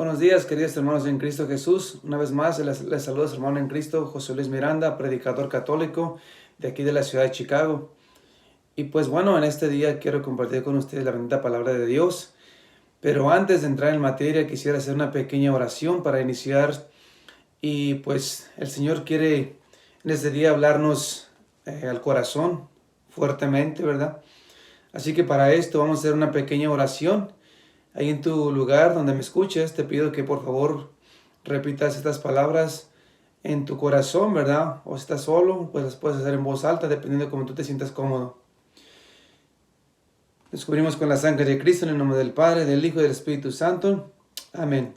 Buenos días, queridos hermanos en Cristo Jesús. Una vez más, les saluda su hermano en Cristo, José Luis Miranda, predicador católico de aquí de la ciudad de Chicago. Y pues bueno, en este día quiero compartir con ustedes la bendita palabra de Dios. Pero antes de entrar en materia, quisiera hacer una pequeña oración para iniciar. Y pues el Señor quiere en este día hablarnos al corazón fuertemente, ¿verdad? Así que para esto vamos a hacer una pequeña oración. Ahí en tu lugar donde me escuches, te pido que por favor repitas estas palabras en tu corazón, ¿verdad? O si estás solo, pues las puedes hacer en voz alta, dependiendo de cómo tú te sientas cómodo. Descubrimos con la sangre de Cristo, en el nombre del Padre, del Hijo y del Espíritu Santo. Amén.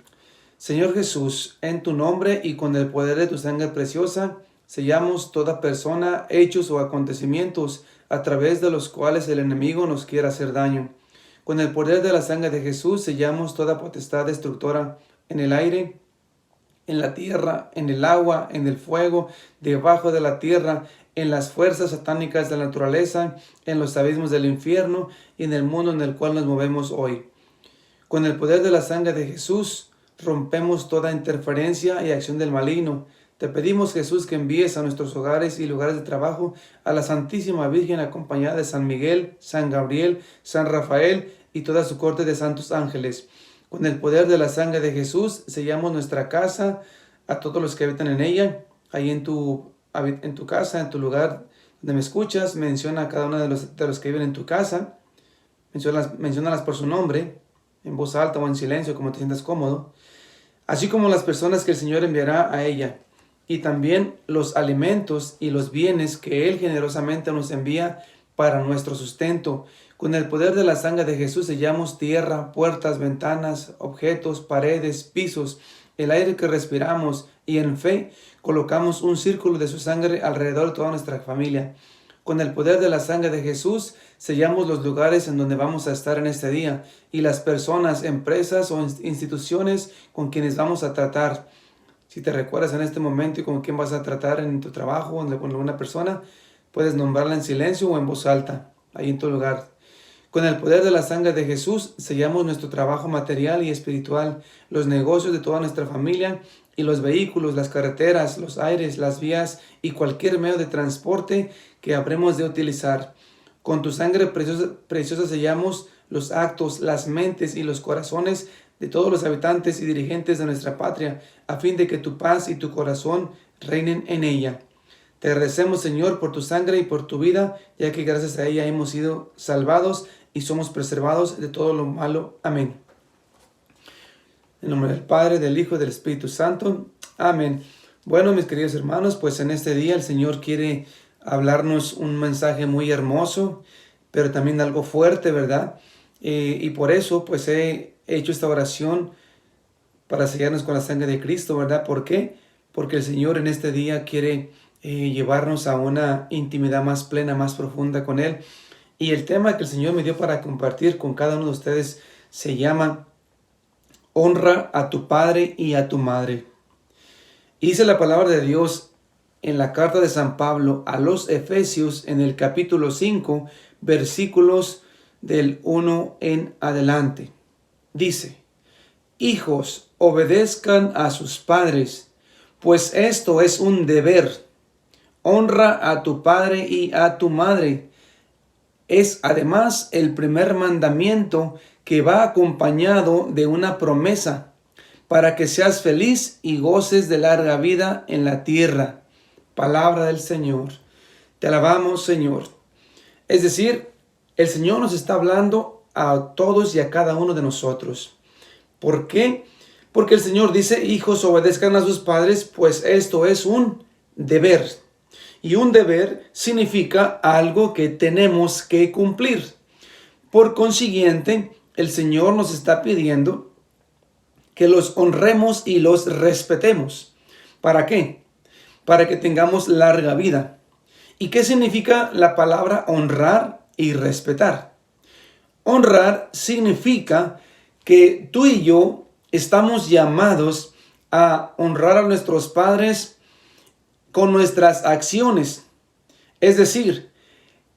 Señor Jesús, en tu nombre y con el poder de tu sangre preciosa, sellamos toda persona, hechos o acontecimientos a través de los cuales el enemigo nos quiera hacer daño. Con el poder de la sangre de Jesús sellamos toda potestad destructora en el aire, en la tierra, en el agua, en el fuego, debajo de la tierra, en las fuerzas satánicas de la naturaleza, en los abismos del infierno y en el mundo en el cual nos movemos hoy. Con el poder de la sangre de Jesús rompemos toda interferencia y acción del maligno. Te pedimos, Jesús, que envíes a nuestros hogares y lugares de trabajo a la Santísima Virgen acompañada de San Miguel, San Gabriel, San Rafael y toda su corte de santos ángeles. Con el poder de la sangre de Jesús sellamos nuestra casa, a todos los que habitan en ella. Ahí en tu casa, en tu lugar donde me escuchas, menciona a cada uno de los que viven en tu casa. Menciónalas por su nombre, en voz alta o en silencio, como te sientas cómodo. Así como las personas que el Señor enviará a ella, y también los alimentos y los bienes que Él generosamente nos envía para nuestro sustento. Con el poder de la sangre de Jesús sellamos tierra, puertas, ventanas, objetos, paredes, pisos, el aire que respiramos, y en fe colocamos un círculo de su sangre alrededor de toda nuestra familia. Con el poder de la sangre de Jesús sellamos los lugares en donde vamos a estar en este día y las personas, empresas o instituciones con quienes vamos a tratar. Si te recuerdas en este momento y con quién vas a tratar en tu trabajo o con alguna persona, puedes nombrarla en silencio o en voz alta, ahí en tu lugar. Con el poder de la sangre de Jesús sellamos nuestro trabajo material y espiritual, los negocios de toda nuestra familia y los vehículos, las carreteras, los aires, las vías y cualquier medio de transporte que habremos de utilizar. Con tu sangre preciosa sellamos los actos, las mentes y los corazones de todos los habitantes y dirigentes de nuestra patria, a fin de que tu paz y tu corazón reinen en ella. Te agradecemos, Señor, por tu sangre y por tu vida, ya que gracias a ella hemos sido salvados y somos preservados de todo lo malo. Amén. En nombre del Padre, del Hijo y del Espíritu Santo. Amén. Bueno, mis queridos hermanos, pues en este día el Señor quiere hablarnos un mensaje muy hermoso, pero también algo fuerte, ¿verdad? Y por eso, pues he hecho esta oración para sellarnos con la sangre de Cristo, ¿verdad? ¿Por qué? Porque el Señor en este día quiere llevarnos a una intimidad más plena, más profunda con Él. Y el tema que el Señor me dio para compartir con cada uno de ustedes se llama Honra a tu padre y a tu madre. Y dice la palabra de Dios en la carta de San Pablo a los Efesios en el capítulo 5, versículos del 1 en adelante. Dice: Hijos, obedezcan a sus padres, pues esto es un deber. Honra a tu padre y a tu madre. Es además el primer mandamiento que va acompañado de una promesa para que seas feliz y goces de larga vida en la tierra. Palabra del Señor. Te alabamos, Señor. Es decir, el Señor nos está hablando a todos y a cada uno de nosotros. ¿Por qué? Porque el Señor dice: hijos, obedezcan a sus padres, pues esto es un deber. Y un deber significa algo que tenemos que cumplir. Por consiguiente, el Señor nos está pidiendo que los honremos y los respetemos. ¿Para qué? Para que tengamos larga vida. ¿Y qué significa la palabra honrar y respetar? Honrar significa que tú y yo estamos llamados a honrar a nuestros padres con nuestras acciones. Es decir,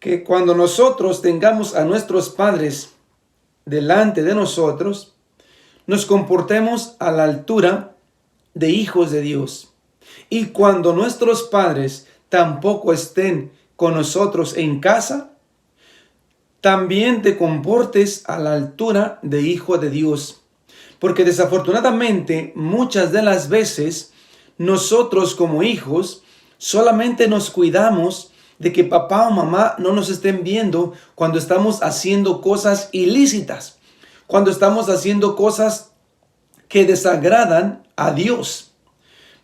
que cuando nosotros tengamos a nuestros padres delante de nosotros, nos comportemos a la altura de hijos de Dios. Y cuando nuestros padres tampoco estén con nosotros en casa, también te comportes a la altura de hijo de Dios. Porque desafortunadamente muchas de las veces nosotros como hijos solamente nos cuidamos de que papá o mamá no nos estén viendo cuando estamos haciendo cosas ilícitas, cuando estamos haciendo cosas que desagradan a Dios.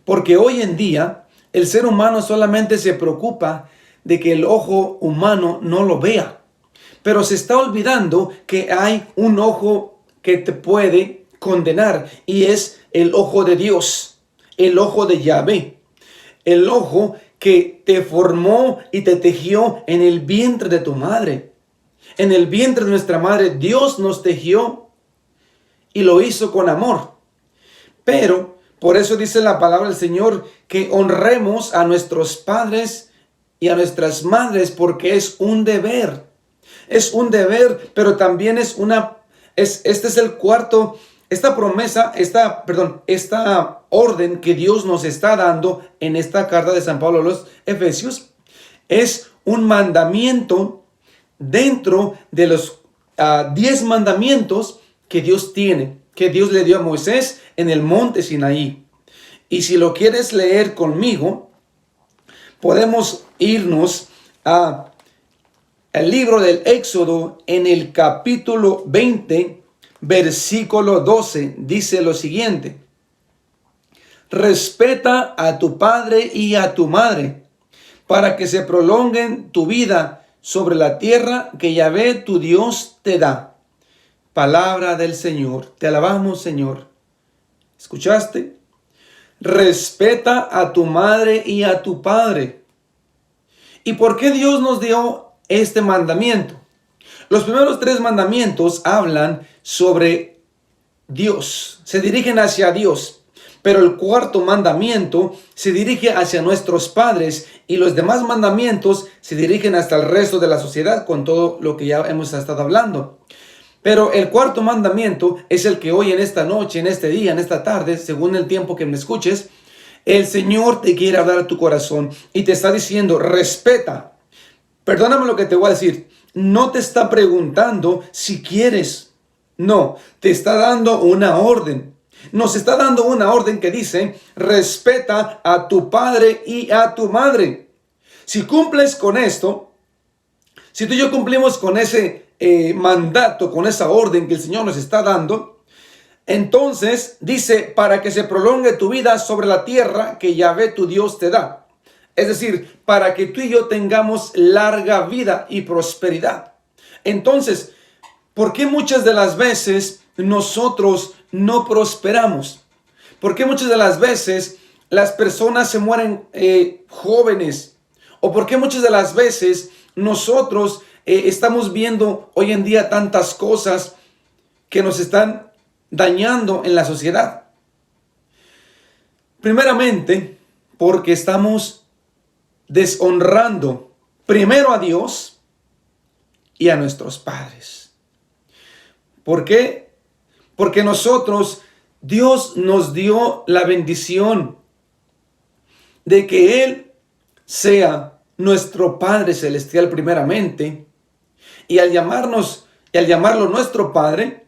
Porque hoy en día el ser humano solamente se preocupa de que el ojo humano no lo vea, pero se está olvidando que hay un ojo que te puede condenar, y es el ojo de Dios, el ojo de Yahvé, el ojo que te formó y te tejió en el vientre de tu madre. En el vientre de nuestra madre Dios nos tejió y lo hizo con amor. Pero por eso dice la palabra del Señor que honremos a nuestros padres y a nuestras madres, porque es un deber. Es un deber, pero también es este es el cuarto. Esta promesa, esta orden que Dios nos está dando en esta carta de San Pablo a los Efesios es un mandamiento dentro de los 10 mandamientos que Dios tiene, que Dios le dio a Moisés en el monte Sinaí. Y si lo quieres leer conmigo, podemos irnos al libro del Éxodo en el capítulo 20, versículo 12, dice lo siguiente: respeta a tu padre y a tu madre, para que se prolonguen tu vida sobre la tierra que Yahvé tu Dios te da. Palabra del Señor. Te alabamos, Señor. ¿Escuchaste? Respeta a tu madre y a tu padre. ¿Y por qué Dios nos dio este mandamiento? Los primeros 3 mandamientos hablan sobre Dios, se dirigen hacia Dios, pero el cuarto mandamiento se dirige hacia nuestros padres, y los demás mandamientos se dirigen hasta el resto de la sociedad, con todo lo que ya hemos estado hablando. Pero el cuarto mandamiento es el que hoy, en esta noche, en este día, en esta tarde, según el tiempo que me escuches, el Señor te quiere hablar a tu corazón y te está diciendo: respeta. Perdóname lo que te voy a decir. No te está preguntando si quieres. No, te está dando una orden. Nos está dando una orden que dice: respeta a tu padre y a tu madre. Si cumples con esto, si tú y yo cumplimos con ese mandato, con esa orden que el Señor nos está dando, entonces dice: para que se prolongue tu vida sobre la tierra que Yahvé tu Dios te da. Es decir, para que tú y yo tengamos larga vida y prosperidad. Entonces, ¿por qué muchas de las veces nosotros no prosperamos? ¿Por qué muchas de las veces las personas se mueren jóvenes? ¿O por qué muchas de las veces nosotros estamos viendo hoy en día tantas cosas que nos están dañando en la sociedad? Primeramente, porque estamos deshonrando primero a Dios y a nuestros padres. ¿Por qué? Porque Dios nos dio la bendición de que Él sea nuestro Padre Celestial primeramente, y al llamarlo nuestro Padre,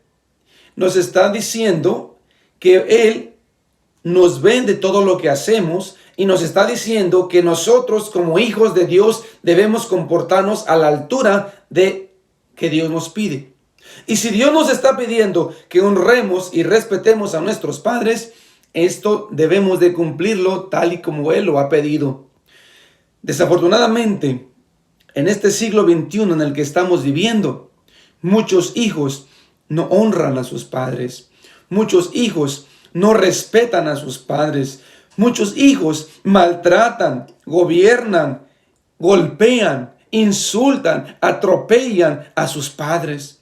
nos está diciendo que Él nos ve de todo lo que hacemos, y nos está diciendo que nosotros como hijos de Dios debemos comportarnos a la altura de que Dios nos pide. Y si Dios nos está pidiendo que honremos y respetemos a nuestros padres, esto debemos de cumplirlo tal y como Él lo ha pedido. Desafortunadamente, en este siglo XXI en el que estamos viviendo, muchos hijos no honran a sus padres. Muchos hijos no respetan a sus padres. Muchos hijos maltratan, gobiernan, golpean, insultan, atropellan a sus padres.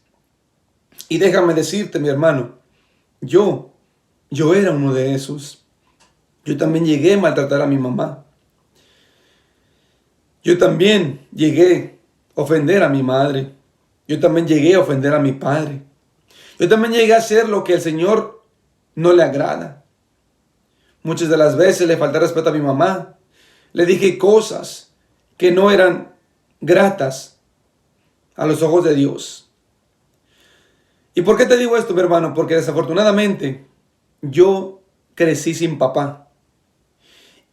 Y déjame decirte, mi hermano, yo era uno de esos. Yo también llegué a maltratar a mi mamá. Yo también llegué a ofender a mi madre. Yo también llegué a ofender a mi padre. Yo también llegué a hacer lo que el Señor no le agrada. Muchas de las veces le falté respeto a mi mamá. Le dije cosas que no eran gratas a los ojos de Dios. ¿Y por qué te digo esto, mi hermano? Porque desafortunadamente yo crecí sin papá.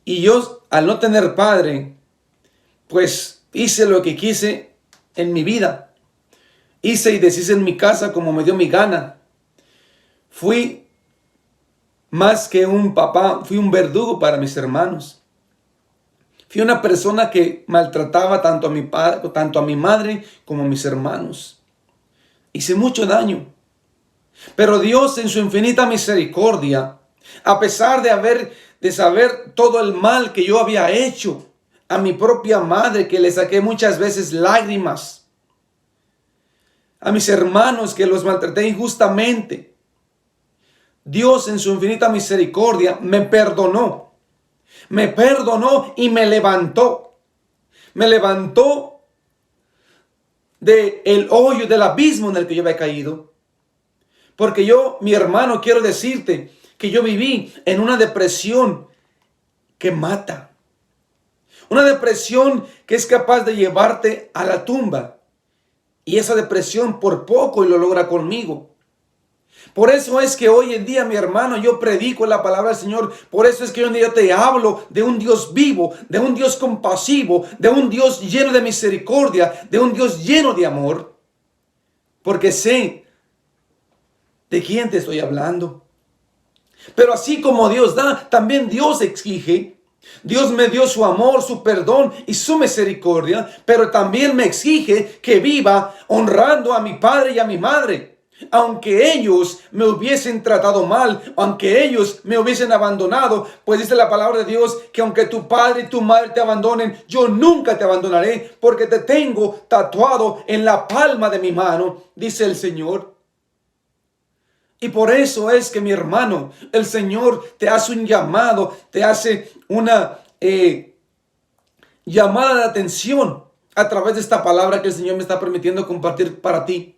Y yo, al no tener padre, pues hice lo que quise en mi vida. Hice y deshice en mi casa como me dio mi gana. Fui más que un papá, fui un verdugo para mis hermanos. Fui una persona que maltrataba tanto a mi padre, tanto a mi madre como a mis hermanos. Hice mucho daño. Pero Dios en su infinita misericordia, a pesar de saber todo el mal que yo había hecho a mi propia madre, que le saqué muchas veces lágrimas, a mis hermanos que los maltraté injustamente, Dios en su infinita misericordia me perdonó y me levantó. Me levantó del hoyo, del abismo en el que yo había caído. Porque yo, mi hermano, quiero decirte que yo viví en una depresión que mata. Una depresión que es capaz de llevarte a la tumba. Y esa depresión por poco y lo logra conmigo. Por eso es que hoy en día, mi hermano, yo predico la palabra del Señor. Por eso es que hoy en día yo te hablo de un Dios vivo, de un Dios compasivo, de un Dios lleno de misericordia, de un Dios lleno de amor. Porque sé de quién te estoy hablando. Pero así como Dios da, también Dios exige. Dios me dio su amor, su perdón y su misericordia, pero también me exige que viva honrando a mi padre y a mi madre. Aunque ellos me hubiesen tratado mal, aunque ellos me hubiesen abandonado, pues dice la palabra de Dios que aunque tu padre y tu madre te abandonen, yo nunca te abandonaré, porque te tengo tatuado en la palma de mi mano, dice el Señor. Y por eso es que, mi hermano, el Señor te hace un llamado, te hace una llamada de atención a través de esta palabra que el Señor me está permitiendo compartir para ti.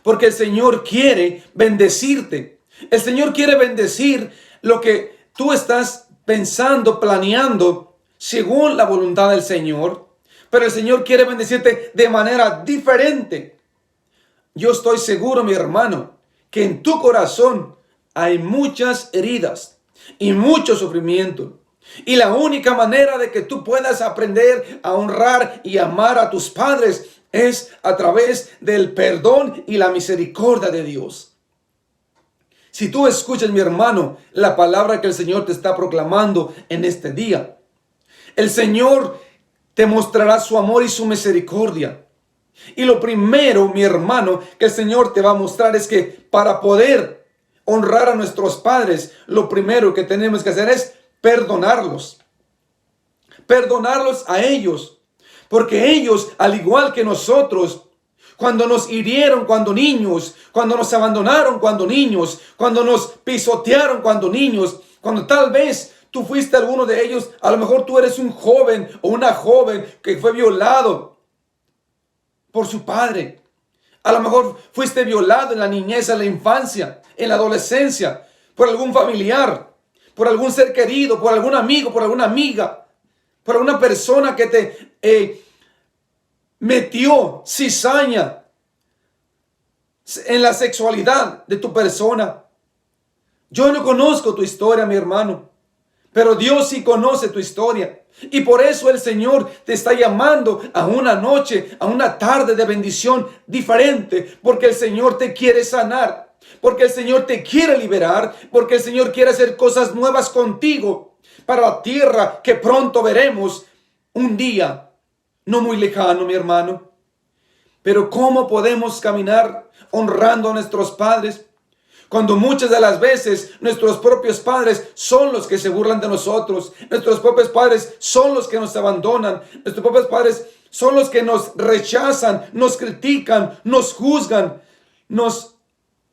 Porque el Señor quiere bendecirte. El Señor quiere bendecir lo que tú estás pensando, planeando, según la voluntad del Señor. Pero el Señor quiere bendecirte de manera diferente. Yo estoy seguro, mi hermano, que en tu corazón hay muchas heridas y mucho sufrimiento. Y la única manera de que tú puedas aprender a honrar y amar a tus padres es a través del perdón y la misericordia de Dios. Si tú escuchas, mi hermano, la palabra que el Señor te está proclamando en este día, el Señor te mostrará su amor y su misericordia. Y lo primero, mi hermano, que el Señor te va a mostrar es que para poder honrar a nuestros padres, lo primero que tenemos que hacer es perdonarlos. Perdonarlos a ellos. Porque ellos, al igual que nosotros, cuando nos hirieron cuando niños, cuando nos abandonaron cuando niños, cuando nos pisotearon cuando niños, cuando tal vez tú fuiste alguno de ellos, a lo mejor tú eres un joven o una joven que fue violado por su padre. A lo mejor fuiste violado en la niñez, en la infancia, en la adolescencia, por algún familiar, por algún ser querido, por algún amigo, por alguna amiga, por alguna persona que te metió cizaña en la sexualidad de tu persona. Yo no conozco tu historia, mi hermano, pero Dios sí conoce tu historia. Y por eso el Señor te está llamando a una noche, a una tarde de bendición diferente, porque el Señor te quiere sanar, porque el Señor te quiere liberar, porque el Señor quiere hacer cosas nuevas contigo para la tierra que pronto veremos un día no muy lejano, mi hermano. Pero ¿cómo podemos caminar honrando a nuestros padres cuando muchas de las veces nuestros propios padres son los que se burlan de nosotros? Nuestros propios padres son los que nos abandonan. Nuestros propios padres son los que nos rechazan, nos critican, nos juzgan, nos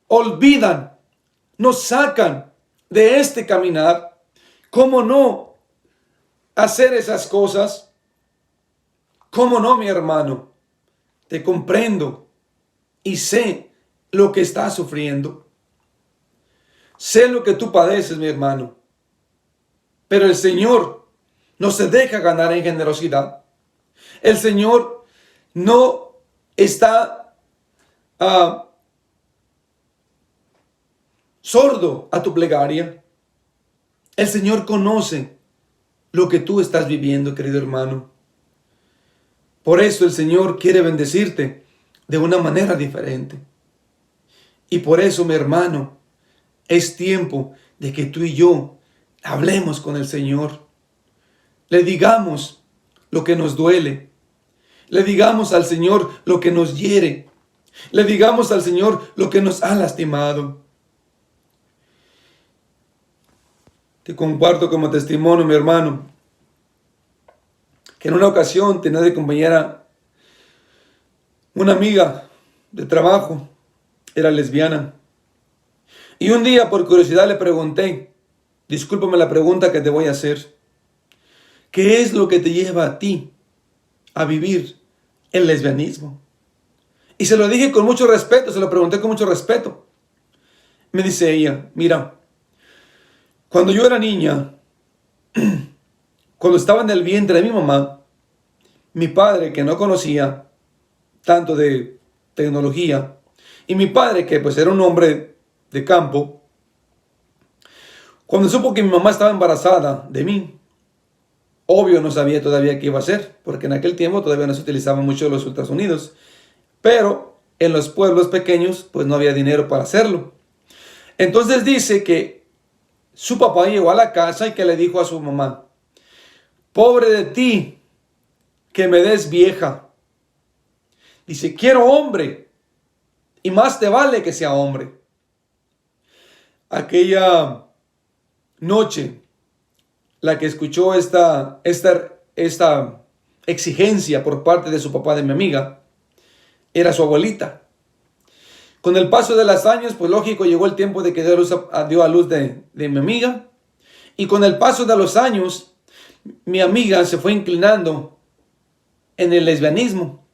olvidan, nos sacan de este caminar. ¿Cómo no hacer esas cosas? ¿Cómo no, mi hermano? Te comprendo y sé lo que estás sufriendo. Sé lo que tú padeces, mi hermano. Pero el Señor no se deja ganar en generosidad. El Señor no está sordo a tu plegaria. El Señor conoce lo que tú estás viviendo, querido hermano. Por eso el Señor quiere bendecirte de una manera diferente. Y por eso, mi hermano, es tiempo de que tú y yo hablemos con el Señor. Le digamos lo que nos duele. Le digamos al Señor lo que nos hiere. Le digamos al Señor lo que nos ha lastimado. Te comparto como testimonio, mi hermano, que en una ocasión tenía de compañera una amiga de trabajo, era lesbiana. Y un día por curiosidad le pregunté, discúlpame la pregunta que te voy a hacer, ¿qué es lo que te lleva a ti a vivir el lesbianismo? Y se lo dije con mucho respeto, se lo pregunté con mucho respeto. Me dice ella, mira, cuando yo era niña, cuando estaba en el vientre de mi mamá, mi padre, que no conocía tanto de tecnología, y mi padre, que pues era un hombre de campo, cuando supo que mi mamá estaba embarazada de mí, obvio no sabía todavía qué iba a hacer, porque en aquel tiempo todavía no se utilizaban mucho los ultrasonidos, pero en los pueblos pequeños pues no había dinero para hacerlo. Entonces dice que su papá llegó a la casa y que le dijo a su mamá, pobre de ti, que me des vieja. Dice, quiero hombre, y más te vale que sea hombre. Aquella noche, la que escuchó esta exigencia por parte de su papá de mi amiga, era su abuelita. Con el paso de los años, pues lógico, llegó el tiempo de que dio a luz de mi amiga. Y con el paso de los años, mi amiga se fue inclinando en el lesbianismo.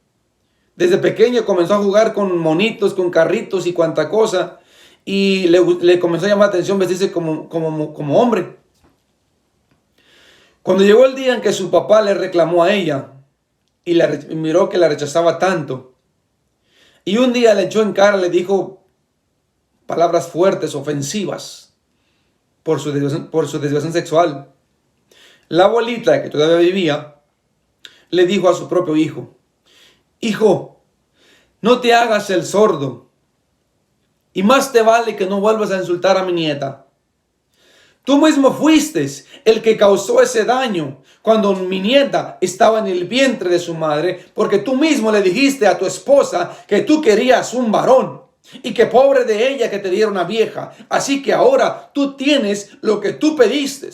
Desde pequeña comenzó a jugar con monitos, con carritos y cuanta cosa. Y le comenzó a llamar la atención vestirse como hombre. Cuando llegó el día en que su papá le reclamó a ella y miró que la rechazaba tanto, y un día le echó en cara, le dijo palabras fuertes, ofensivas, por su desviación sexual, la abuelita, que todavía vivía, le dijo a su propio hijo, hijo, no te hagas el sordo, y más te vale que no vuelvas a insultar a mi nieta. Tú mismo fuiste el que causó ese daño cuando mi nieta estaba en el vientre de su madre, porque tú mismo le dijiste a tu esposa que tú querías un varón y que pobre de ella que te diera una vieja. Así que ahora tú tienes lo que tú pediste,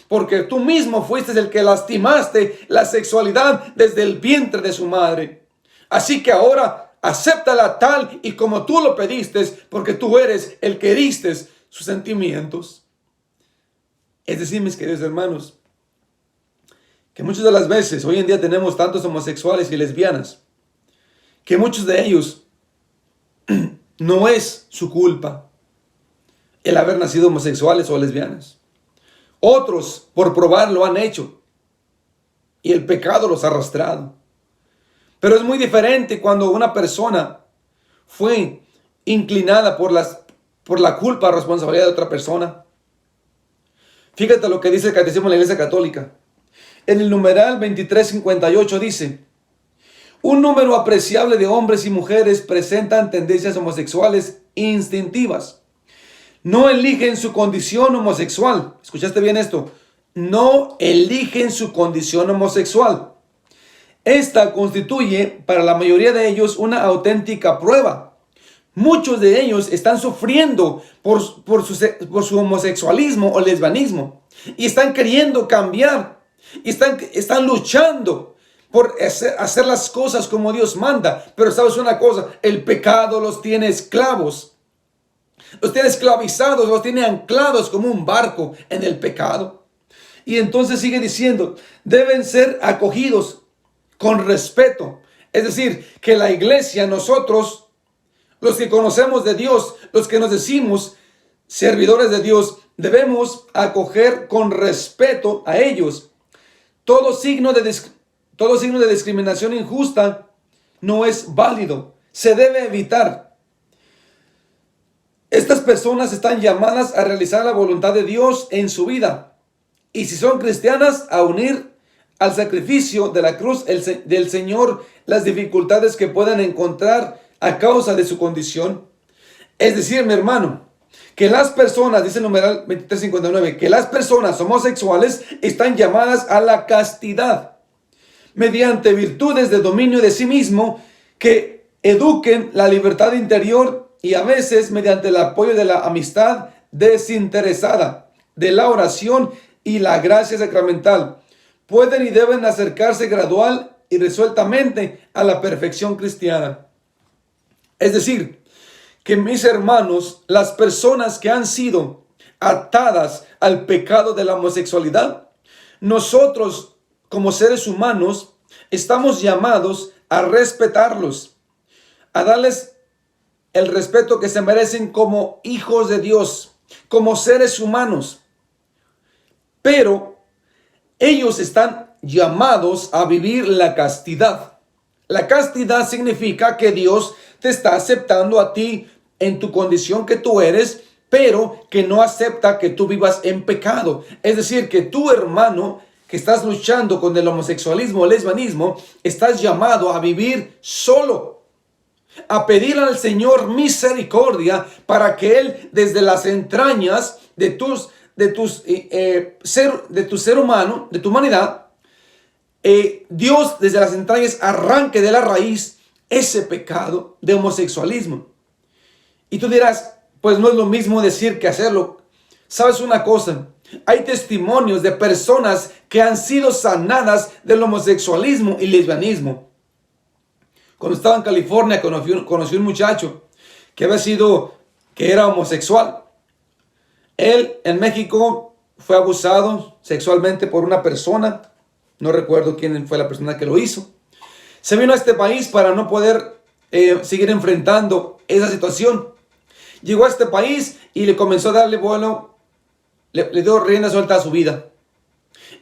porque tú mismo fuiste el que lastimaste la sexualidad desde el vientre de su madre. Así que ahora acéptala tal y como tú lo pediste, porque tú eres el que heriste sus sentimientos. Es decir, mis queridos hermanos, que muchas de las veces hoy en día tenemos tantos homosexuales y lesbianas, que muchos de ellos no es su culpa el haber nacido homosexuales o lesbianas. Otros, por probar, lo han hecho y el pecado los ha arrastrado. Pero es muy diferente cuando una persona fue inclinada por la culpa o responsabilidad de otra persona. Fíjate lo que dice el Catecismo de la Iglesia Católica. En el numeral 2358 dice, un número apreciable de hombres y mujeres presentan tendencias homosexuales instintivas. No eligen su condición homosexual. ¿Escuchaste bien esto? No eligen su condición homosexual. Esta constituye para la mayoría de ellos una auténtica prueba. Muchos de ellos están sufriendo por su homosexualismo o lesbianismo y están queriendo cambiar y están luchando por hacer las cosas como Dios manda. Pero sabes una cosa, el pecado los tiene esclavos, los tiene esclavizados, los tiene anclados como un barco en el pecado. Y entonces sigue diciendo, deben ser acogidos con respeto. Es decir, que la iglesia, nosotros, los que conocemos de Dios, los que nos decimos servidores de Dios, debemos acoger con respeto a ellos. Todo signo de discriminación injusta no es válido. Se debe evitar. Estas personas están llamadas a realizar la voluntad de Dios en su vida. Y si son cristianas, a unir al sacrificio de la cruz del Señor las dificultades que puedan encontrar a causa de su condición. Es decir, mi hermano, que las personas, dice el numeral 2359, que las personas homosexuales están llamadas a la castidad mediante virtudes de dominio de sí mismo que eduquen la libertad interior y a veces mediante el apoyo de la amistad desinteresada, de la oración y la gracia sacramental. Pueden y deben acercarse gradual y resueltamente a la perfección cristiana. Es decir, que mis hermanos, las personas que han sido atadas al pecado de la homosexualidad, nosotros como seres humanos estamos llamados a respetarlos, a darles el respeto que se merecen como hijos de Dios, como seres humanos. Pero ellos están llamados a vivir la castidad. La castidad significa que Dios te está aceptando a ti en tu condición que tú eres, pero que no acepta que tú vivas en pecado. Es decir, que tu hermano que estás luchando con el homosexualismo o lesbianismo, estás llamado a vivir solo, a pedir al Señor misericordia para que Él desde las entrañas de tu ser humano, de tu humanidad, Dios desde las entrañas arranque de la raíz ese pecado de homosexualismo. Y tú dirás, pues no es lo mismo decir que hacerlo. ¿Sabes una cosa? Hay testimonios de personas que han sido sanadas del homosexualismo y lesbianismo. Cuando estaba en California conocí un muchacho que era homosexual. Él en México fue abusado sexualmente por una persona. No recuerdo quién fue la persona que lo hizo. Se vino a este país para no poder seguir enfrentando esa situación. Llegó a este país y le comenzó a darle vuelo, le dio rienda suelta a su vida.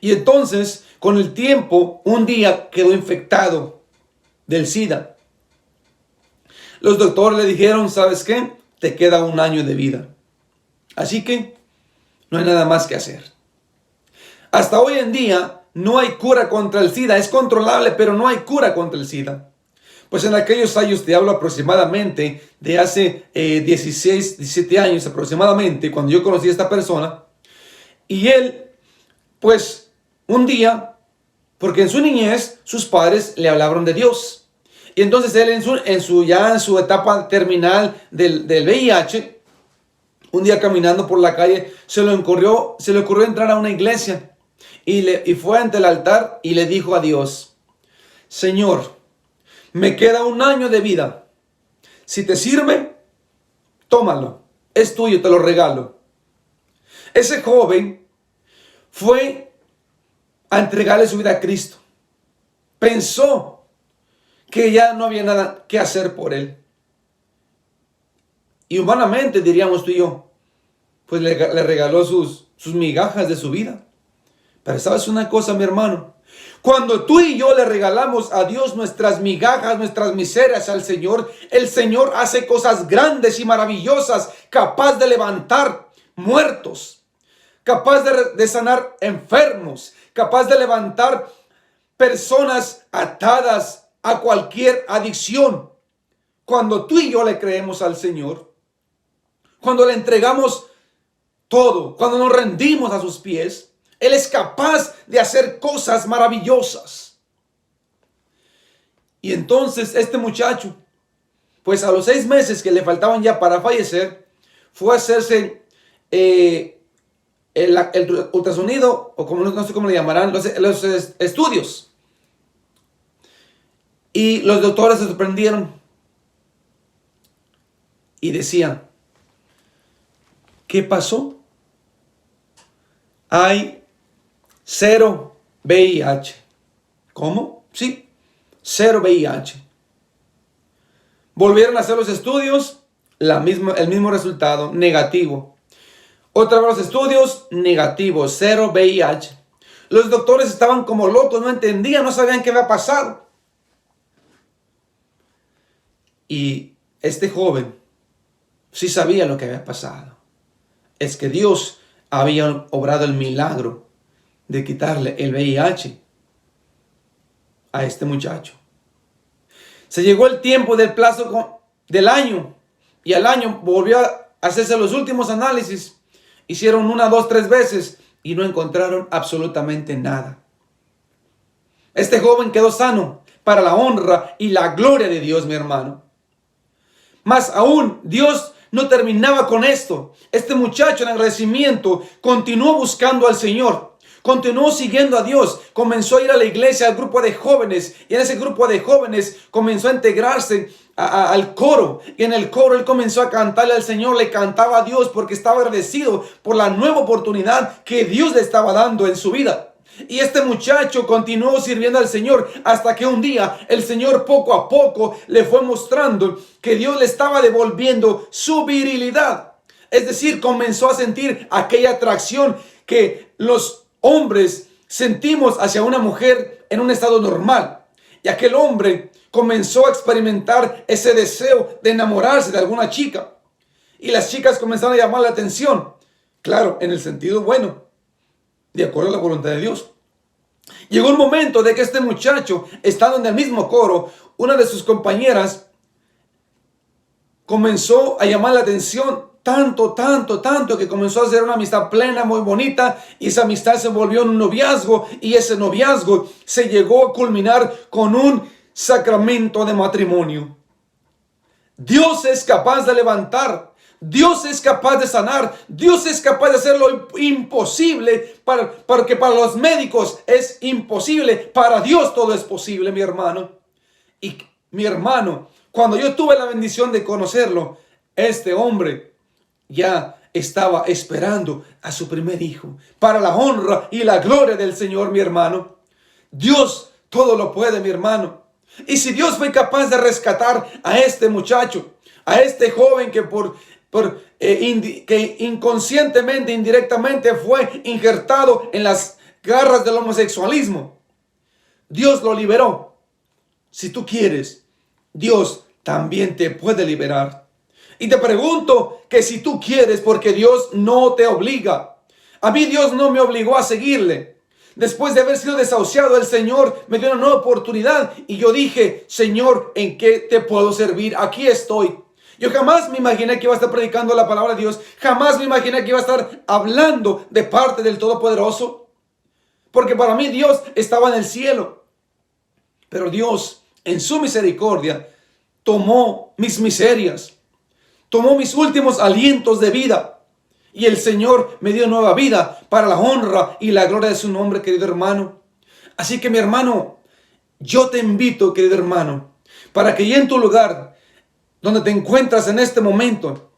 Y entonces, con el tiempo, un día quedó infectado del SIDA. Los doctores le dijeron, ¿sabes qué? Te queda 1 año de vida. Así que no hay nada más que hacer. Hasta hoy en día no hay cura contra el SIDA. Es controlable, pero no hay cura contra el SIDA. Pues en aquellos años, te hablo aproximadamente de hace 16, 17 años aproximadamente, cuando yo conocí a esta persona. Y él, pues, un día, porque en su niñez, sus padres le hablaron de Dios. Y entonces él en su etapa terminal del VIH, un día caminando por la calle, se le ocurrió entrar a una iglesia. Y fue ante el altar y le dijo a Dios, Señor, me queda 1 año de vida. Si te sirve, tómalo. Es tuyo, te lo regalo. Ese joven fue a entregarle su vida a Cristo. Pensó que ya no había nada que hacer por él. Y humanamente, diríamos tú y yo, pues le regaló sus migajas de su vida. Pero ¿sabes una cosa, mi hermano? Cuando tú y yo le regalamos a Dios nuestras migajas, nuestras miserias al Señor, el Señor hace cosas grandes y maravillosas, capaz de levantar muertos, capaz de sanar enfermos, capaz de levantar personas atadas a cualquier adicción. Cuando tú y yo le creemos al Señor, cuando le entregamos todo, cuando nos rendimos a sus pies, Él es capaz de hacer cosas maravillosas. Y entonces este muchacho, pues a los 6 meses que le faltaban ya para fallecer, fue a hacerse el ultrasonido, o como no sé cómo le llamarán, los estudios. Y los doctores se sorprendieron y decían, ¿qué pasó? Hay 0 VIH. ¿Cómo? Sí, 0 VIH. Volvieron a hacer los estudios, el mismo resultado, negativo. Otra vez los estudios negativos, 0 VIH. Los doctores estaban como locos, no entendían, no sabían qué había pasado. Y este joven sí sabía lo que había pasado. Es que Dios había obrado el milagro de quitarle el VIH a este muchacho. Se llegó el tiempo del plazo del año, y al año volvió a hacerse los últimos análisis. Hicieron 1, 2, 3 veces y no encontraron absolutamente nada. Este joven quedó sano para la honra y la gloria de Dios, mi hermano. Más aún, Dios no terminaba con esto. Este muchacho, en agradecimiento, continuó buscando al Señor. Continuó siguiendo a Dios, comenzó a ir a la iglesia, al grupo de jóvenes, y en ese grupo de jóvenes comenzó a integrarse al coro, y en el coro él comenzó a cantarle al Señor, le cantaba a Dios porque estaba agradecido por la nueva oportunidad que Dios le estaba dando en su vida. Y este muchacho continuó sirviendo al Señor hasta que un día el Señor poco a poco le fue mostrando que Dios le estaba devolviendo su virilidad. Es decir, comenzó a sentir aquella atracción que los hombres sentimos hacia una mujer en un estado normal. Y aquel hombre comenzó a experimentar ese deseo de enamorarse de alguna chica. Y las chicas comenzaron a llamar la atención. Claro, en el sentido bueno, de acuerdo a la voluntad de Dios. Llegó un momento de que este muchacho, estando en el mismo coro, una de sus compañeras comenzó a llamar la atención tanto que comenzó a hacer una amistad plena, muy bonita, y esa amistad se volvió en un noviazgo, y ese noviazgo se llegó a culminar con un sacramento de matrimonio. Dios es capaz de levantar, Dios es capaz de sanar, Dios es capaz de hacer lo imposible, porque para los médicos es imposible, para Dios todo es posible, mi hermano. Y mi hermano, cuando yo tuve la bendición de conocerlo, este hombre ya estaba esperando a su primer hijo, para la honra y la gloria del Señor, mi hermano. Dios todo lo puede, mi hermano. Y si Dios fue capaz de rescatar a este muchacho, a este joven que que inconscientemente, indirectamente fue injertado en las garras del homosexualismo, Dios lo liberó. Si tú quieres, Dios también te puede liberar. Y te pregunto que si tú quieres, porque Dios no te obliga. A mí Dios no me obligó a seguirle. Después de haber sido desahuciado, el Señor me dio una nueva oportunidad. Y yo dije, Señor, ¿en qué te puedo servir? Aquí estoy. Yo jamás me imaginé que iba a estar predicando la palabra de Dios. Jamás me imaginé que iba a estar hablando de parte del Todopoderoso. Porque para mí Dios estaba en el cielo. Pero Dios, en su misericordia, tomó mis miserias. Tomó mis últimos alientos de vida. Y el Señor me dio nueva vida para la honra y la gloria de su nombre, querido hermano. Así que, mi hermano, yo te invito, querido hermano, para que ya en tu lugar, donde te encuentras en este momento,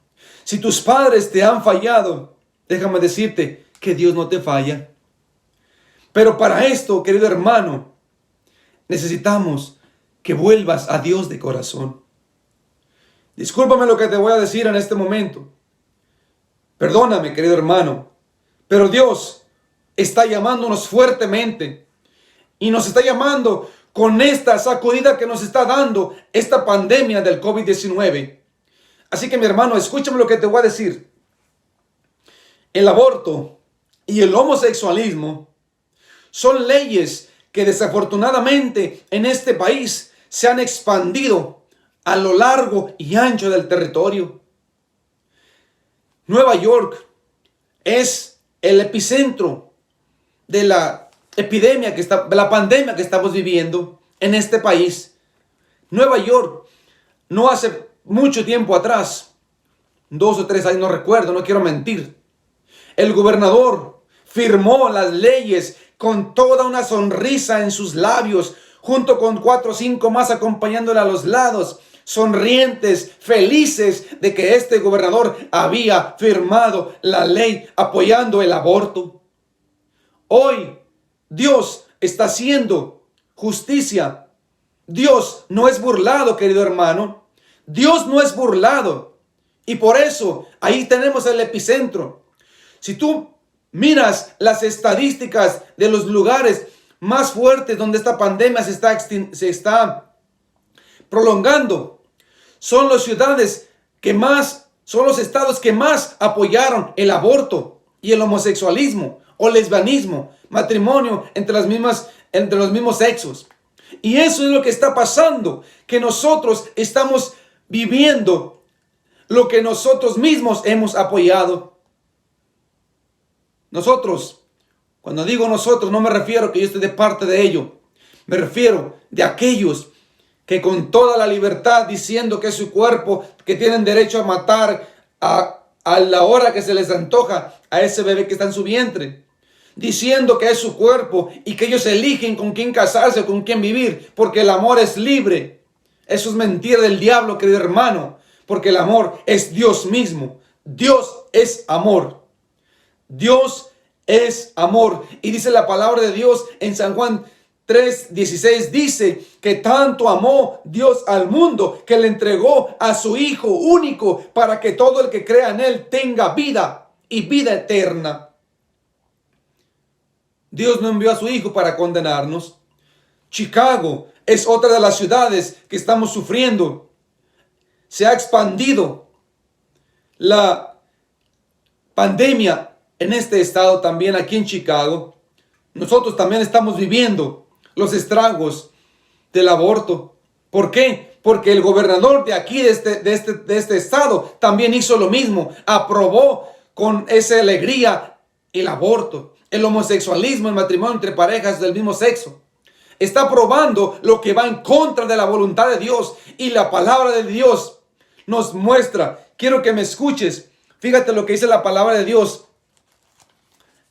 si tus padres te han fallado, déjame decirte que Dios no te falla. Pero para esto, querido hermano, necesitamos que vuelvas a Dios de corazón. Discúlpame lo que te voy a decir en este momento. Perdóname, querido hermano, pero Dios está llamándonos fuertemente y nos está llamando con esta sacudida que nos está dando esta pandemia del COVID-19. Así que, mi hermano, escúchame lo que te voy a decir. El aborto y el homosexualismo son leyes que desafortunadamente en este país se han expandido a lo largo y ancho del territorio. Nueva York es el epicentro de la epidemia de la pandemia que estamos viviendo en este país. Nueva York, no hace mucho tiempo atrás, 2 o 3 años, no recuerdo, no quiero mentir, el gobernador firmó las leyes con toda una sonrisa en sus labios, junto con 4 o 5 más acompañándole a los lados, sonrientes, felices de que este gobernador había firmado la ley apoyando el aborto. Hoy Dios está haciendo justicia. Dios no es burlado, querido hermano. Dios no es burlado. Y por eso ahí tenemos el epicentro. Si tú miras las estadísticas de los lugares más fuertes donde esta pandemia se está prolongando, son las ciudades que más, son los estados que más apoyaron el aborto y el homosexualismo o lesbianismo, matrimonio entre los mismos sexos. Y eso es lo que está pasando, que nosotros estamos viviendo lo que nosotros mismos hemos apoyado. Nosotros, cuando digo nosotros, no me refiero que yo esté de parte de ello. Me refiero de aquellos que con toda la libertad, diciendo que es su cuerpo, que tienen derecho a matar a la hora que se les antoja a ese bebé que está en su vientre, diciendo que es su cuerpo y que ellos eligen con quién casarse o con quién vivir, porque el amor es libre. Eso es mentira del diablo, querido hermano, porque el amor es Dios mismo. Dios es amor. Dios es amor. Y dice la palabra de Dios en San Juan 3:16, dice que tanto amó Dios al mundo que le entregó a su Hijo único para que todo el que crea en Él tenga vida y vida eterna. Dios no envió a su Hijo para condenarnos. Chicago es otra de las ciudades que estamos sufriendo. Se ha expandido la pandemia en este estado también, aquí en Chicago. Nosotros también estamos viviendo los estragos del aborto. ¿Por qué? Porque el gobernador de aquí, de este estado, también hizo lo mismo. Aprobó con esa alegría el aborto, el homosexualismo, el matrimonio entre parejas del mismo sexo. Está aprobando lo que va en contra de la voluntad de Dios. Y la palabra de Dios nos muestra. Quiero que me escuches. Fíjate lo que dice la palabra de Dios.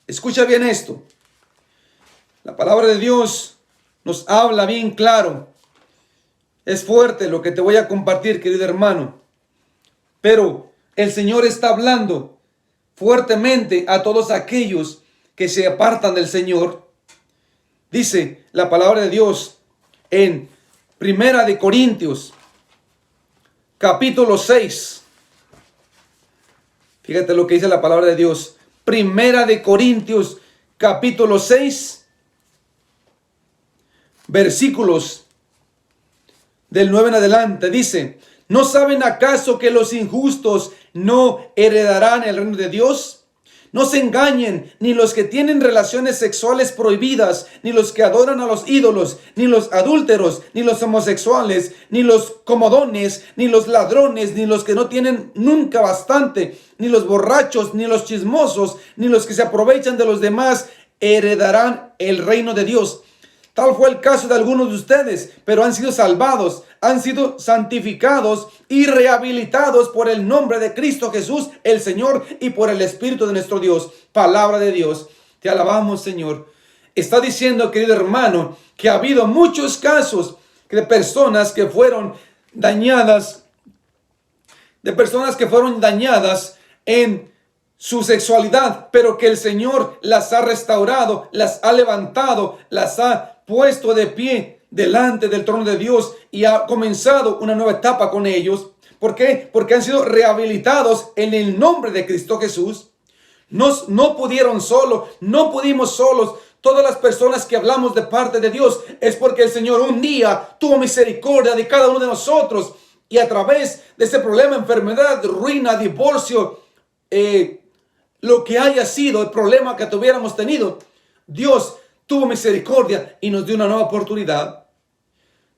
Escucha bien esto. La palabra de Dios nos habla bien claro. Es fuerte lo que te voy a compartir, querido hermano. Pero el Señor está hablando fuertemente a todos aquellos que se apartan del Señor. Dice la palabra de Dios en Primera de Corintios, capítulo 6. Fíjate lo que dice la palabra de Dios. Primera de Corintios, capítulo 6, versículos del 9 en adelante. Dice: ¿no saben acaso que los injustos no heredarán el reino de Dios? No se engañen, ni los que tienen relaciones sexuales prohibidas, ni los que adoran a los ídolos, ni los adúlteros, ni los homosexuales, ni los comodones, ni los ladrones, ni los que no tienen nunca bastante, ni los borrachos, ni los chismosos, ni los que se aprovechan de los demás, heredarán el reino de Dios. Tal fue el caso de algunos de ustedes, pero han sido salvados, han sido santificados y rehabilitados por el nombre de Cristo Jesús, el Señor, y por el Espíritu de nuestro Dios. Palabra de Dios. Te alabamos, Señor. Está diciendo, querido hermano, que ha habido muchos casos de personas que fueron dañadas, en su sexualidad, pero que el Señor las ha restaurado, las ha levantado, las ha puesto de pie delante del trono de Dios y ha comenzado una nueva etapa con ellos. ¿Por qué? Porque han sido rehabilitados en el nombre de Cristo Jesús. No pudieron solos, no pudimos solos. Todas las personas que hablamos de parte de Dios es porque el Señor un día tuvo misericordia de cada uno de nosotros y a través de ese problema, enfermedad, ruina, divorcio, lo que haya sido el problema que tuviéramos tenido, Dios tuvo misericordia y nos dio una nueva oportunidad.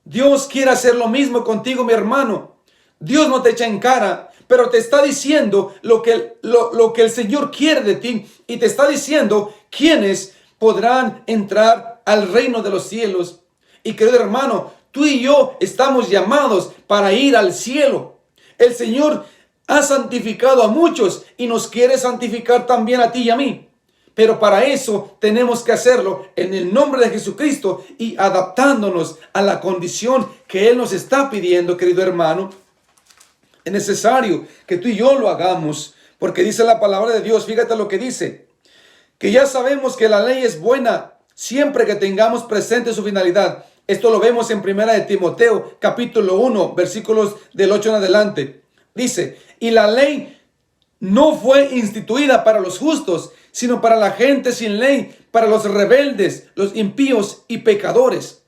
Dios quiere hacer lo mismo contigo, mi hermano. Dios no te echa en cara, pero te está diciendo lo que el Señor quiere de ti y te está diciendo quiénes podrán entrar al reino de los cielos. Y querido hermano, tú y yo estamos llamados para ir al cielo. El Señor ha santificado a muchos y nos quiere santificar también a ti y a mí. Pero para eso tenemos que hacerlo en el nombre de Jesucristo y adaptándonos a la condición que Él nos está pidiendo, querido hermano. Es necesario que tú y yo lo hagamos, porque dice la palabra de Dios, fíjate lo que dice, que ya sabemos que la ley es buena siempre que tengamos presente su finalidad. Esto lo vemos en Primera de Timoteo, capítulo 1, versículos del 8 en adelante. Dice, y la ley no fue instituida para los justos, sino para la gente sin ley, para los rebeldes, los impíos y pecadores.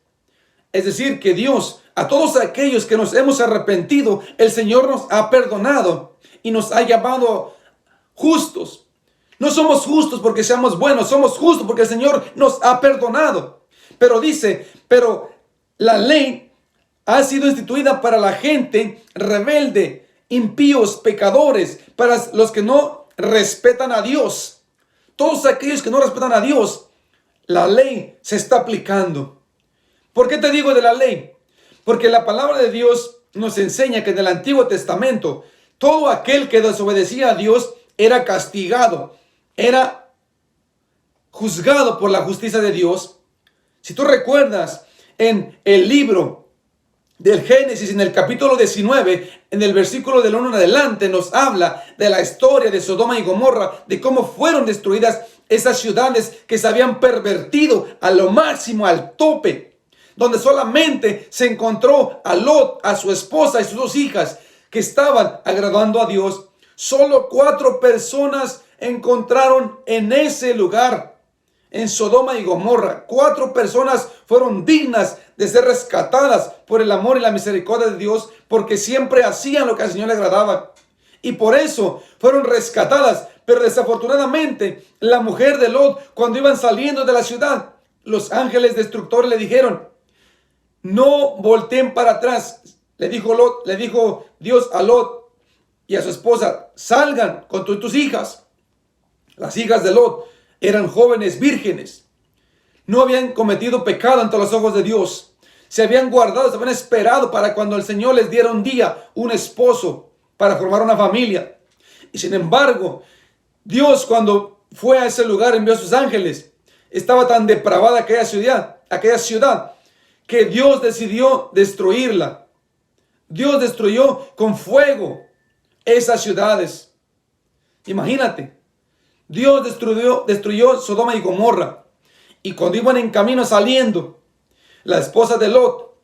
Es decir, que Dios, a todos aquellos que nos hemos arrepentido, el Señor nos ha perdonado y nos ha llamado justos. No somos justos porque seamos buenos, somos justos porque el Señor nos ha perdonado. Pero dice, pero la ley ha sido instituida para la gente rebelde, impíos, pecadores, para los que no respetan a Dios. Todos aquellos que no respetan a Dios, la ley se está aplicando. ¿Por qué te digo de la ley? Porque la palabra de Dios nos enseña que en el Antiguo Testamento, todo aquel que desobedecía a Dios era castigado, era juzgado por la justicia de Dios. Si tú recuerdas en el libro del Génesis, en el capítulo 19, en el versículo del 1 en adelante, nos habla de la historia de Sodoma y Gomorra, de cómo fueron destruidas esas ciudades que se habían pervertido a lo máximo, al tope, donde solamente se encontró a Lot, a su esposa y sus dos hijas que estaban agradando a Dios. Solo 4 personas encontraron en ese lugar, en Sodoma y Gomorra. 4 personas fueron dignas de ser rescatadas por el amor y la misericordia de Dios, porque siempre hacían lo que al Señor le agradaba. Y por eso fueron rescatadas. Pero desafortunadamente, la mujer de Lot, cuando iban saliendo de la ciudad, los ángeles destructores le dijeron: no volteen para atrás. Le dijo Dios a Lot y a su esposa: salgan con tus hijas. Las hijas de Lot eran jóvenes vírgenes. No habían cometido pecado ante los ojos de Dios. Se habían guardado, se habían esperado para cuando el Señor les diera un día un esposo para formar una familia. Y sin embargo, Dios, cuando fue a ese lugar, envió a sus ángeles. Estaba tan depravada aquella ciudad, que Dios decidió destruirla. Dios destruyó con fuego esas ciudades. Imagínate, Dios destruyó Sodoma y Gomorra. Y cuando iban en camino saliendo, la esposa de Lot,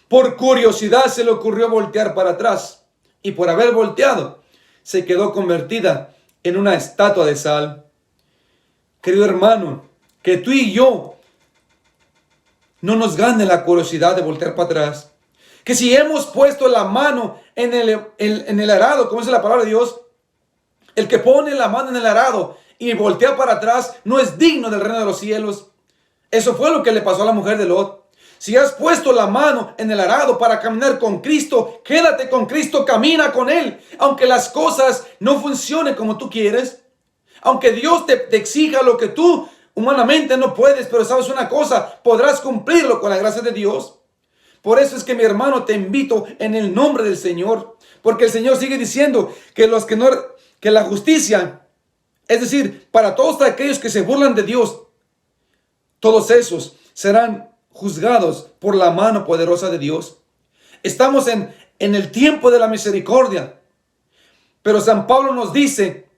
por curiosidad, se le ocurrió voltear para atrás. Y por haber volteado, se quedó convertida en una estatua de sal. Querido hermano, que tú y yo no nos gane la curiosidad de voltear para atrás. Que si hemos puesto la mano en el arado, como dice la palabra de Dios, el que pone la mano en el arado y voltea para atrás no es digno del reino de los cielos. Eso fue lo que le pasó a la mujer de Lot. Si has puesto la mano en el arado para caminar con Cristo, quédate con Cristo, camina con Él. Aunque las cosas no funcionen como tú quieres, aunque Dios te exija lo que tú humanamente no puedes, pero sabes una cosa, podrás cumplirlo con la gracia de Dios. Por eso es que, mi hermano, te invito en el nombre del Señor, porque el Señor sigue diciendo que la justicia, es decir, para todos aquellos que se burlan de Dios, todos esos serán juzgados por la mano poderosa de Dios. Estamos en el tiempo de la misericordia. Pero San Pablo nos dice,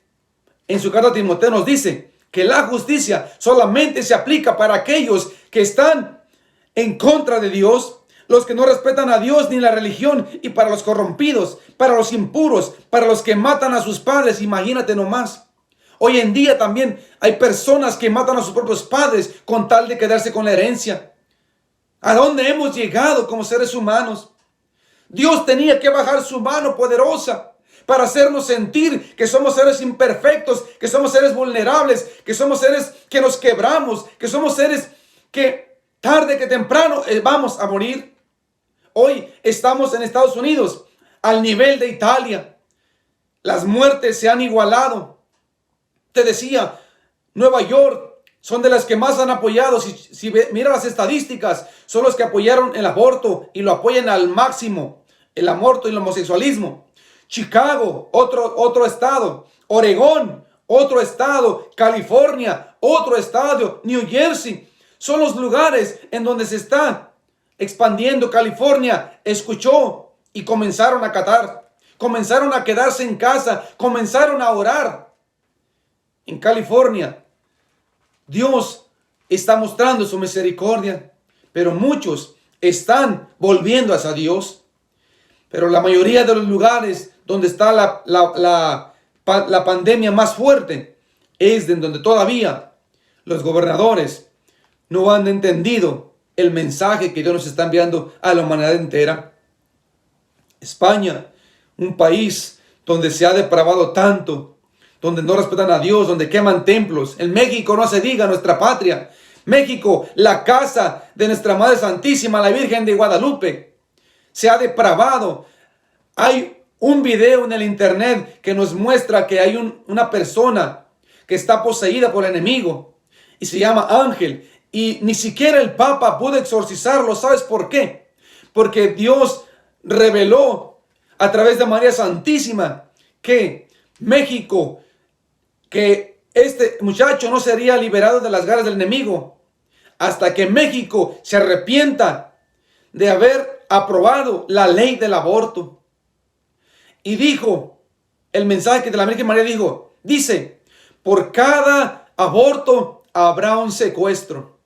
en su carta a Timoteo nos dice, que la justicia solamente se aplica para aquellos que están en contra de Dios, los que no respetan a Dios ni la religión, y para los corrompidos, para los impuros, para los que matan a sus padres. Imagínate nomás. Hoy en día también hay personas que matan a sus propios padres con tal de quedarse con la herencia. ¿A dónde hemos llegado como seres humanos? Dios tenía que bajar su mano poderosa para hacernos sentir que somos seres imperfectos, que somos seres vulnerables, que somos seres que nos quebramos, que somos seres que tarde que temprano vamos a morir. Hoy estamos en Estados Unidos al nivel de Italia. Las muertes se han igualado. Te decía, Nueva York son de las que más han apoyado. Si mira las estadísticas, son los que apoyaron el aborto y lo apoyan al máximo, el aborto y el homosexualismo. Chicago, otro estado. Oregón, otro estado. California, otro estado. New Jersey, son los lugares en donde se está expandiendo. California escuchó y comenzaron a acatar. Comenzaron a quedarse en casa, comenzaron a orar. En California, Dios está mostrando su misericordia, pero muchos están volviendo hacia Dios. Pero la mayoría de los lugares donde está la la pandemia más fuerte es en donde todavía los gobernadores no han entendido el mensaje que Dios nos está enviando a la humanidad entera. España, un país donde se ha depravado tanto, donde no respetan a Dios, donde queman templos. En México no se diga, nuestra patria. México, la casa de nuestra Madre Santísima, la Virgen de Guadalupe, se ha depravado. Hay un video en el internet que nos muestra que hay una persona que está poseída por el enemigo y se llama Ángel, y ni siquiera el Papa pudo exorcizarlo. ¿Sabes por qué? Porque Dios reveló a través de María Santísima que México, que este muchacho no sería liberado de las garras del enemigo hasta que México se arrepienta de haber aprobado la ley del aborto. Y dijo, el mensaje de la Virgen María dice, por cada aborto habrá un secuestro.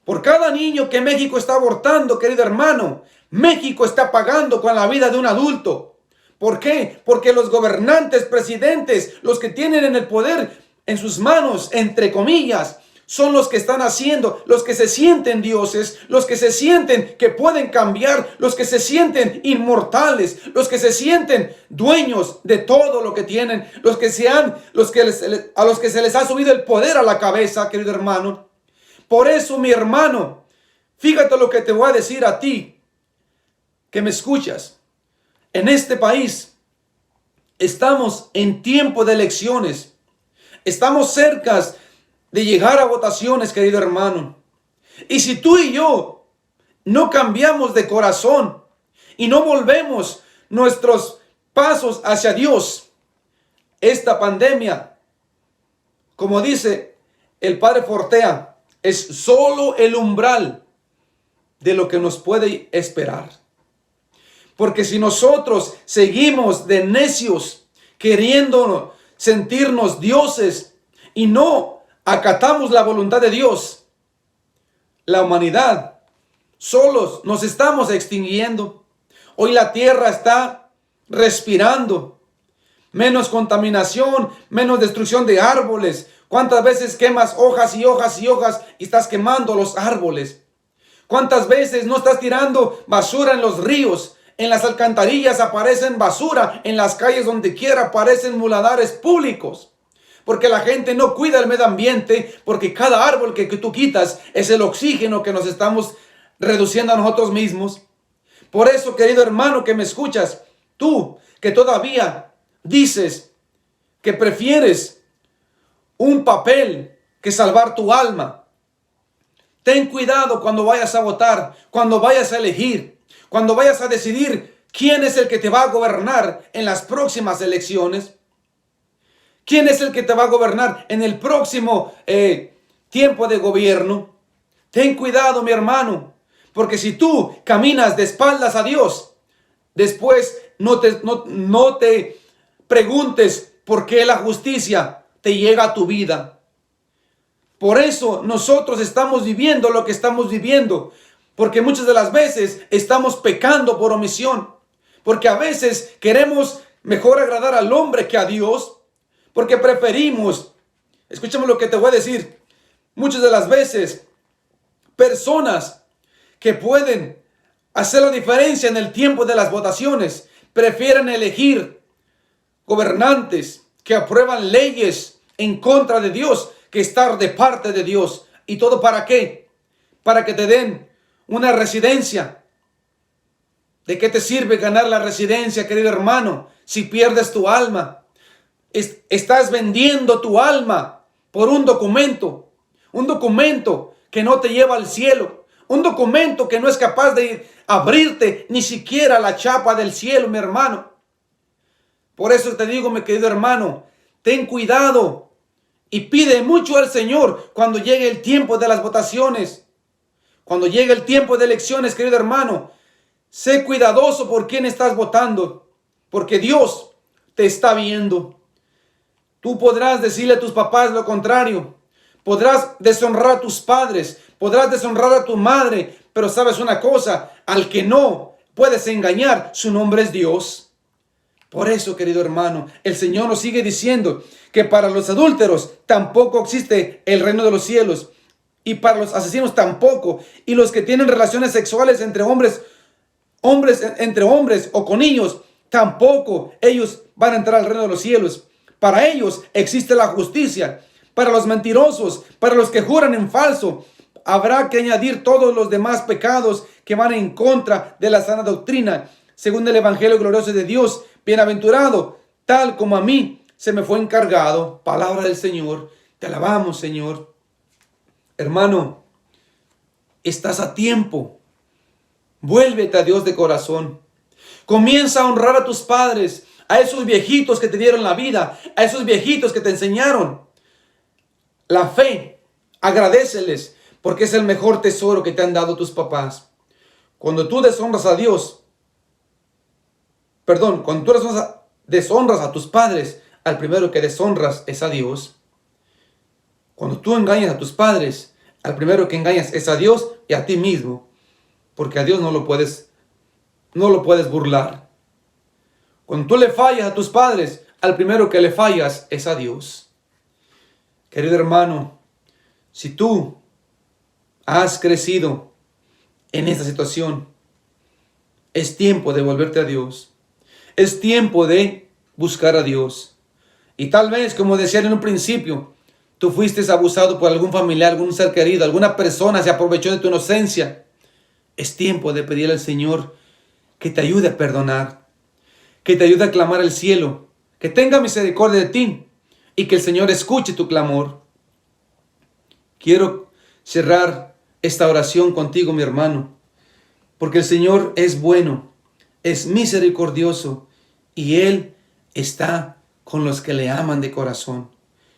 Por cada niño que México está abortando, querido hermano, México está pagando con la vida de un adulto. ¿Por qué? Porque los gobernantes, presidentes, los que tienen en el poder en sus manos, entre comillas, son los que están haciendo, los que se sienten dioses, los que se sienten que pueden cambiar, los que se sienten inmortales, los que se sienten dueños de todo lo que tienen, a los que se les ha subido el poder a la cabeza, querido hermano. Por eso, mi hermano, fíjate lo que te voy a decir a ti, que me escuchas. En este país estamos en tiempo de elecciones. Estamos cerca de llegar a votaciones, querido hermano. Y si tú y yo no cambiamos de corazón y no volvemos nuestros pasos hacia Dios, esta pandemia, como dice el Padre Fortea, es solo el umbral de lo que nos puede esperar. Porque si nosotros seguimos de necios, queriendo sentirnos dioses y no acatamos la voluntad de Dios, la humanidad, solos nos estamos extinguiendo. Hoy la tierra está respirando. Menos contaminación, menos destrucción de árboles. ¿Cuántas veces quemas hojas y hojas y hojas y estás quemando los árboles? ¿Cuántas veces no estás tirando basura en los ríos? En las alcantarillas aparecen basura, en las calles donde quiera aparecen muladares públicos. Porque la gente no cuida el medio ambiente, porque cada árbol que tú quitas es el oxígeno que nos estamos reduciendo a nosotros mismos. Por eso, querido hermano que me escuchas, tú que todavía dices que prefieres un papel que salvar tu alma, ten cuidado cuando vayas a votar, cuando vayas a elegir, cuando vayas a decidir quién es el que te va a gobernar en las próximas elecciones. ¿Quién es el que te va a gobernar en el próximo tiempo de gobierno? Ten cuidado, mi hermano, porque si tú caminas de espaldas a Dios, después no te preguntes por qué la justicia te llega a tu vida. Por eso nosotros estamos viviendo lo que estamos viviendo, porque muchas de las veces estamos pecando por omisión, porque a veces queremos mejor agradar al hombre que a Dios, porque preferimos, escúchame lo que te voy a decir, muchas de las veces personas que pueden hacer la diferencia en el tiempo de las votaciones prefieren elegir gobernantes que aprueban leyes en contra de Dios que estar de parte de Dios. ¿Y todo para qué? Para que te den una residencia. ¿De qué te sirve ganar la residencia, querido hermano, si pierdes tu alma? Estás vendiendo tu alma por un documento que no te lleva al cielo, un documento que no es capaz de abrirte ni siquiera la chapa del cielo, mi hermano. Por eso te digo, mi querido hermano, ten cuidado y pide mucho al Señor cuando llegue el tiempo de las votaciones, cuando llegue el tiempo de elecciones, querido hermano. Sé cuidadoso por quién estás votando, porque Dios te está viendo. Tú podrás decirle a tus papás lo contrario, podrás deshonrar a tus padres, podrás deshonrar a tu madre, pero sabes una cosa, al que no puedes engañar, su nombre es Dios. Por eso, querido hermano, el Señor nos sigue diciendo que para los adúlteros tampoco existe el reino de los cielos. Y para los asesinos tampoco. Y los que tienen relaciones sexuales entre hombres entre hombres o con niños, tampoco ellos van a entrar al reino de los cielos. Para ellos existe la justicia. Para los mentirosos, para los que juran en falso, habrá que añadir todos los demás pecados que van en contra de la sana doctrina. Según el Evangelio glorioso de Dios, bienaventurado, tal como a mí se me fue encargado. Palabra del Señor. Te alabamos, Señor. Hermano, estás a tiempo. Vuélvete a Dios de corazón. Comienza a honrar a tus padres, a esos viejitos que te dieron la vida, a esos viejitos que te enseñaron la fe. Agradéceles, porque es el mejor tesoro que te han dado tus papás. Cuando tú deshonras a Dios, cuando tú deshonras a tus padres, al primero que deshonras es a Dios. Cuando tú engañas a tus padres, al primero que engañas es a Dios y a ti mismo, porque a Dios no lo puedes burlar. Cuando tú le fallas a tus padres, al primero que le fallas es a Dios. Querido hermano, si tú has crecido en esta situación, es tiempo de volverte a Dios. Es tiempo de buscar a Dios. Y tal vez, como decía en un principio, tú fuiste abusado por algún familiar, algún ser querido, alguna persona se aprovechó de tu inocencia. Es tiempo de pedirle al Señor que te ayude a perdonar, que te ayude a clamar al cielo, que tenga misericordia de ti y que el Señor escuche tu clamor. Quiero cerrar esta oración contigo, mi hermano, porque el Señor es bueno, es misericordioso y Él está con los que le aman de corazón,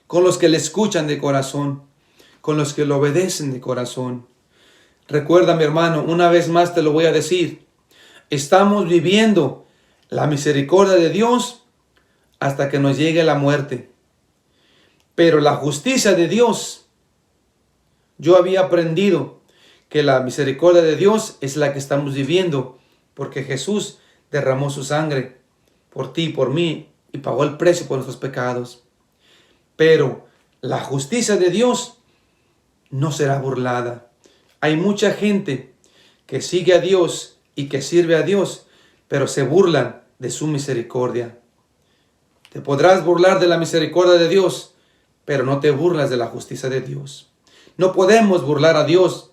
con los que le escuchan de corazón, con los que le obedecen de corazón. Recuerda, mi hermano, una vez más te lo voy a decir, estamos viviendo la misericordia de Dios hasta que nos llegue la muerte. Pero la justicia de Dios, yo había aprendido que la misericordia de Dios es la que estamos viviendo, porque Jesús derramó su sangre por ti y por mí y pagó el precio por nuestros pecados. Pero la justicia de Dios no será burlada. Hay mucha gente que sigue a Dios y que sirve a Dios, pero se burlan de su misericordia. Te podrás burlar de la misericordia de Dios, pero no te burlas de la justicia de Dios. No podemos burlar a Dios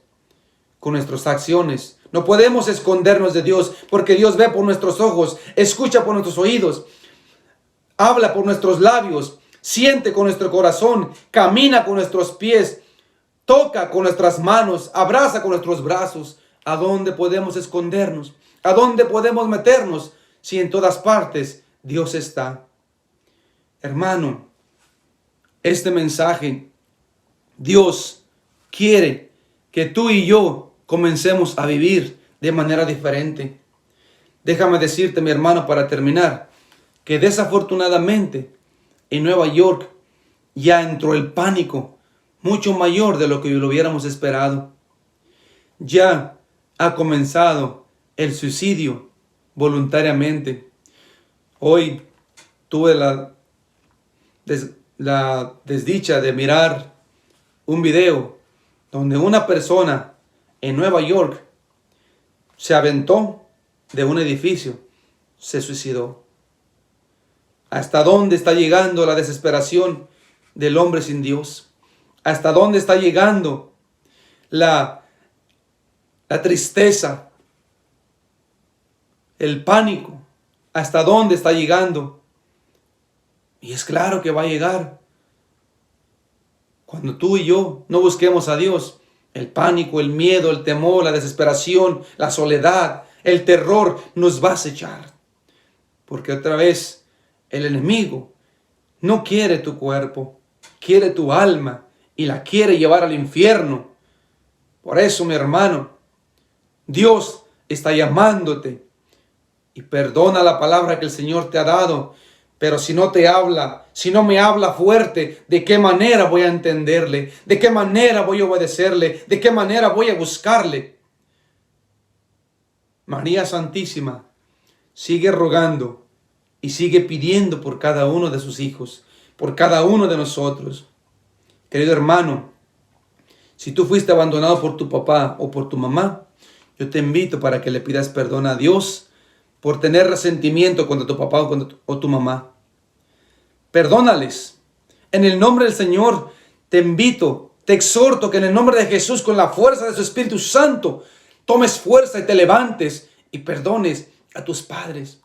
con nuestras acciones. No podemos escondernos de Dios, porque Dios ve por nuestros ojos, escucha por nuestros oídos, habla por nuestros labios, siente con nuestro corazón, camina con nuestros pies, toca con nuestras manos, abraza con nuestros brazos. ¿A dónde podemos escondernos? ¿A dónde podemos meternos si en todas partes Dios está? Hermano, este mensaje, Dios quiere que tú y yo comencemos a vivir de manera diferente. Déjame decirte, mi hermano, para terminar, que desafortunadamente en Nueva York ya entró el pánico, mucho mayor de lo que lo hubiéramos esperado. Ya ha comenzado el suicidio voluntariamente. Hoy tuve la desdicha de mirar un video donde una persona en Nueva York se aventó de un edificio, se suicidó. ¿Hasta dónde está llegando la desesperación del hombre sin Dios? ¿Hasta dónde está llegando la tristeza, el pánico? ¿Hasta dónde está llegando? Y es claro que va a llegar. Cuando tú y yo no busquemos a Dios, el pánico, el miedo, el temor, la desesperación, la soledad, el terror nos va a acechar. Porque otra vez el enemigo no quiere tu cuerpo, quiere tu alma y la quiere llevar al infierno. Por eso, mi hermano, Dios está llamándote y perdona la palabra que el Señor te ha dado. Pero si no te habla, si no me habla fuerte, ¿de qué manera voy a entenderle? ¿De qué manera voy a obedecerle? ¿De qué manera voy a buscarle? María Santísima, sigue rogando y sigue pidiendo por cada uno de sus hijos, por cada uno de nosotros. Querido hermano, si tú fuiste abandonado por tu papá o por tu mamá, yo te invito para que le pidas perdón a Dios por tener resentimiento contra tu papá o tu mamá. Perdónales. En el nombre del Señor te invito, te exhorto que en el nombre de Jesús, con la fuerza de su Espíritu Santo, tomes fuerza y te levantes y perdones a tus padres.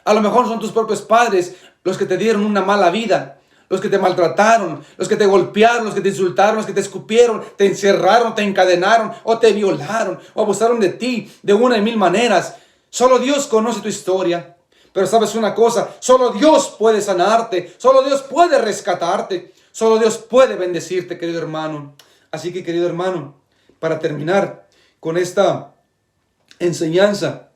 A lo mejor son tus propios padres los que te dieron una mala vida, los que te maltrataron, los que te golpearon, los que te insultaron, los que te escupieron, te encerraron, te encadenaron o te violaron o abusaron de ti de una y mil maneras. Solo Dios conoce tu historia. Pero sabes una cosa, solo Dios puede sanarte, solo Dios puede rescatarte, solo Dios puede bendecirte, querido hermano. Así que, querido hermano, para terminar con esta enseñanza,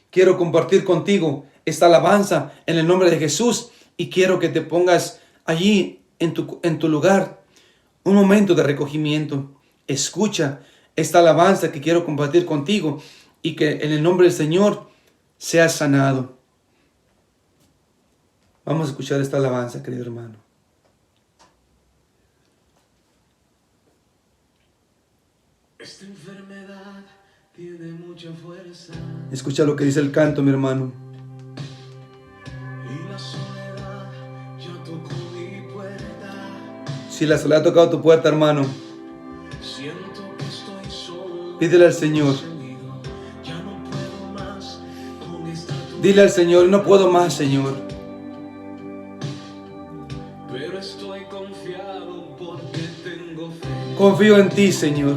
quiero compartir contigo esta alabanza en el nombre de Jesús y quiero que te pongas allí en tu lugar un momento de recogimiento. Escucha esta alabanza que quiero compartir contigo y que en el nombre del Señor seas sanado. Vamos a escuchar esta alabanza, querido hermano. Esta enfermedad tiene mucha fuerza. Escucha lo que dice el canto, mi hermano. Y la soledad ya tocó mi puerta. Si la soledad ha tocado tu puerta, hermano, Siento que estoy solo. pídele al Señor. Ya no puedo más con esta tormenta. Dile al Señor, no puedo más, Señor. Pero estoy confiado porque tengo fe. Confío en ti, Señor.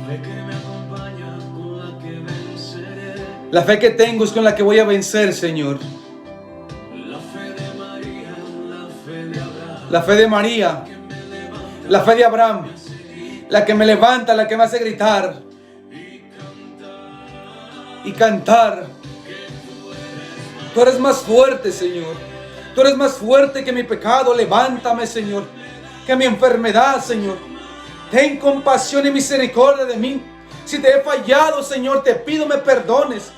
Fe que me acompaña, con la que venceré. La fe que tengo es con la que voy a vencer, Señor. La fe de María, la fe de Abraham. La fe de María, la fe de Abraham, la que me levanta, la que me hace gritar y cantar. Tú eres más fuerte, Señor. Tú eres más fuerte que mi pecado. Levántame, Señor, que mi enfermedad, Señor. Ten compasión y misericordia de mí. Si te he fallado, Señor, te pido me perdones.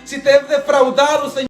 Si te he defraudado, Señor,